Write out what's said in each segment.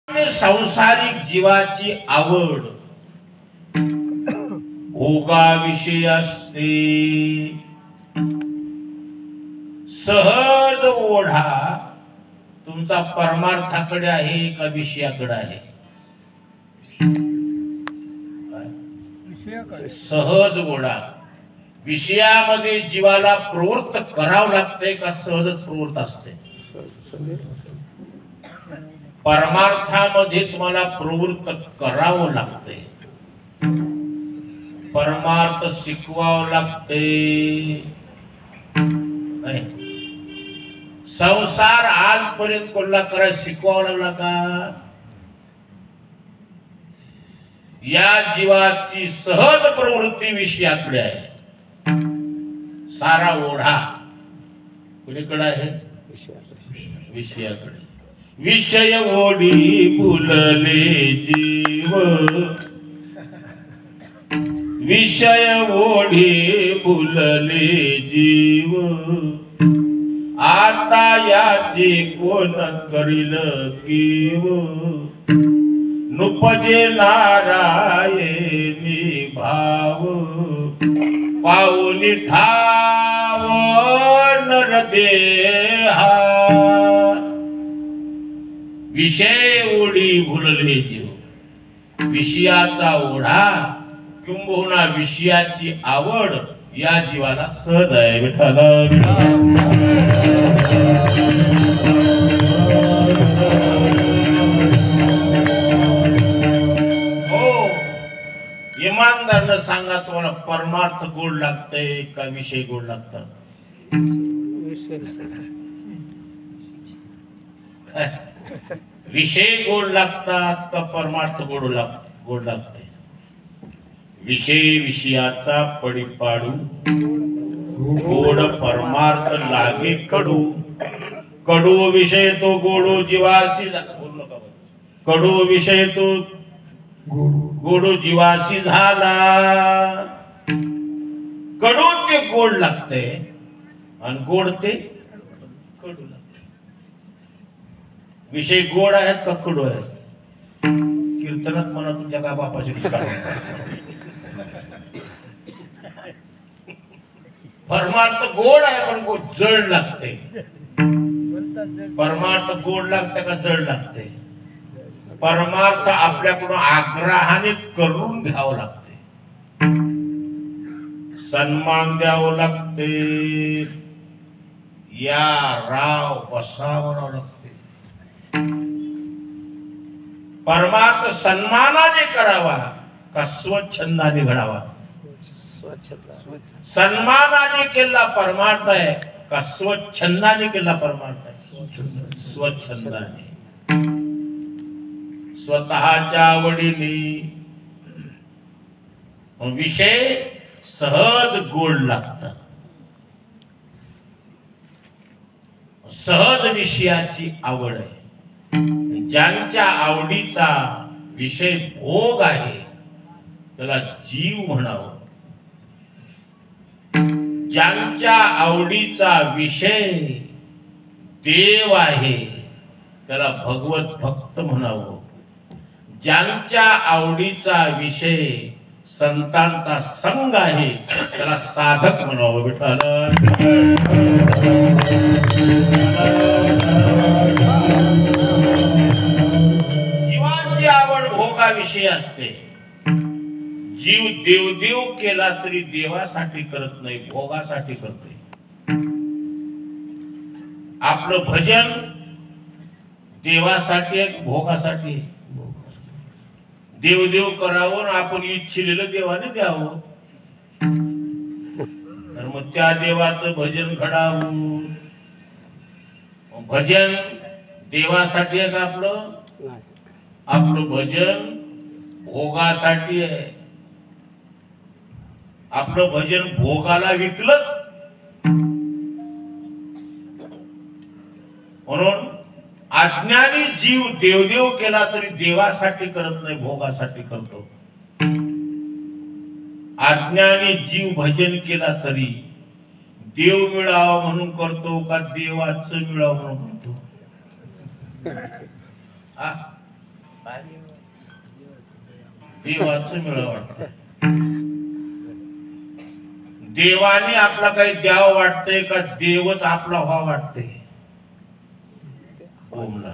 संसारिक जीवाची आवड भोगाविषयी असते. सहज ओढा तुमचा परमार्थाकडे आहे का विषयाकडे आहे? सहज ओढा विषयामध्ये जीवाला प्रवृत्त करावं लागते का सहजच प्रवृत्त असते? परमार्थामध्ये तुम्हाला प्रवृत्त करावं लागते, परमार्थ शिकवावं लागते. संसार आजपर्यंत कोणाला करायला शिकवावं लागला का? या जीवाची सहज प्रवृत्ती विषयाकडे आहे. सारा ओढा कुणीकडे आहे? विषयाकडे. विषय ओढी फुलले जीव, विषय ओढी फुलले जीव, आता याची कोण करील कीव, नुपजे नारायणी भाव, पाऊनी ठाव नरदेहा. विषय ओढी भुलले जीव, विषयाचा ओढा किंबहुना विषयाची आवड या जीवाला सहज आहे. विठ्ठल हो, इमानदारनं सांगा, तुम्हाला परमार्थ गोड लागतंय का विषय गोड लागतात? विषय गोड लागतात का परमार्थ गोड लागते? विषय विषयाचा पडी पाडू, गोड परमार्थ लागे कडू. कडू विषय तो गोडू जीवासी, कडू विषय तो गोडू जीवासी झाला. कडू ते गोड लागते आणि गोड ते कडू लागते. विषय गोड आहेत का कडू आहेत? कीर्तनात म्हणा तुमच्या का बापाची परमार्थ गोड आहे पण जड लागते. परमार्थ गोड लागते का जड लागते? परमार्थ आपल्याकडून आग्रहाने करून घ्यावं लागते, सन्मान द्यावं लागते, या राव बसावं लागते. परमार्थ सन्मानाने करावा का स्वच्छंदाने घडावा? सन्मानाने केला परमार्थ आहे का स्वच्छंदाने केला परमार्थ आहे? स्वच्छंदाने, स्वतःच्या आवडीने. विषय सहज गोड लागतात. सहज विषयाची आवड आहे. ज्यांच्या आवडीचा विषय भोग आहे त्याला जीव म्हणावं. ज्यांच्या आवडीचा विषय देव आहे त्याला भगवत भक्त म्हणावं. ज्यांच्या आवडीचा विषय संतांचा संग आहे त्याला साधक म्हणावं. विठ्ठल जीवाची आवड भोगाविषयी असते. जीव देवदेव केला तरी देवासाठी करत नाही, भोगासाठी करते. आपलं भजन देवासाठी आहे, भोगासाठी? देवदेव करावं, आपण इच्छिलेलं देवाने द्यावं. तर मग त्या देवाचं भजन घडावं. भजन देवासाठी आहे का आपलं? आपलं भजन भोगासाठी आहे. आपलं भजन भोगाला विकलं. म्हणून अज्ञानी जीव देवदेव केला तरी देवासाठी करत नाही, भोगासाठी करतो. अज्ञानी जीव भजन केला तरी देव मिळावा म्हणून करतो का देवाचं मिळावं म्हणून करतो? देवाचं मिळावं वाटतं. देवाने आपला काही द्यावं वाटतंय का देवच आपला व्हावं वाटतंय? ओमला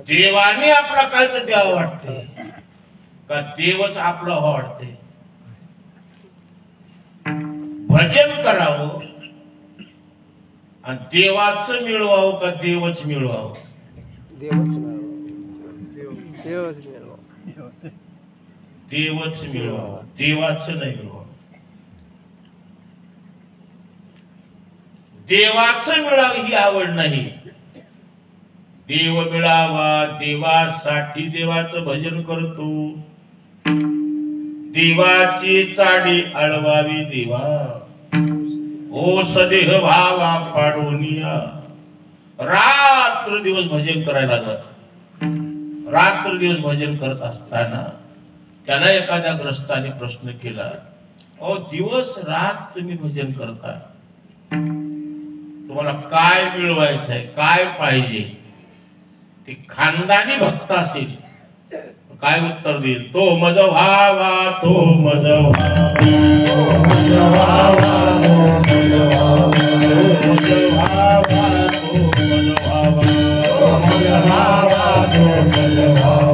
देवाने आपला काय तर द्यावं वाटतंय का देवच आपला व्हावं वाटतंय? भजन करावं आणि देवाचं मिळवावं का देवच मिळवावं? देवच मिळवावं, देवाचं नाही मिळवावं. देवाचं मिळावं ही आवड नाही. देव मिळावा देवासाठी देवाचं भजन करतो. देवाची चाडी अळवावी देवा, ओ सदेह भावा पाडोनिया. रात्र दिवस भजन करायला लागत. रात्र दिवस भजन करत असताना त्याला एखाद्या ग्रस्ताने प्रश्न केला, ओ दिवस रात तुम्ही भजन करता, तुम्हाला काय मिळवायचं आहे, काय पाहिजे? ते खानदानी भक्त असेल काय उत्तर देईल? तो मज व्हावा, तो मज व्हावा, तो मज व्हावा, तो मज व्हावा, तो मज व्हावा, तो मज व्हावा, तो मज व्हावा, तो मज व्हावा.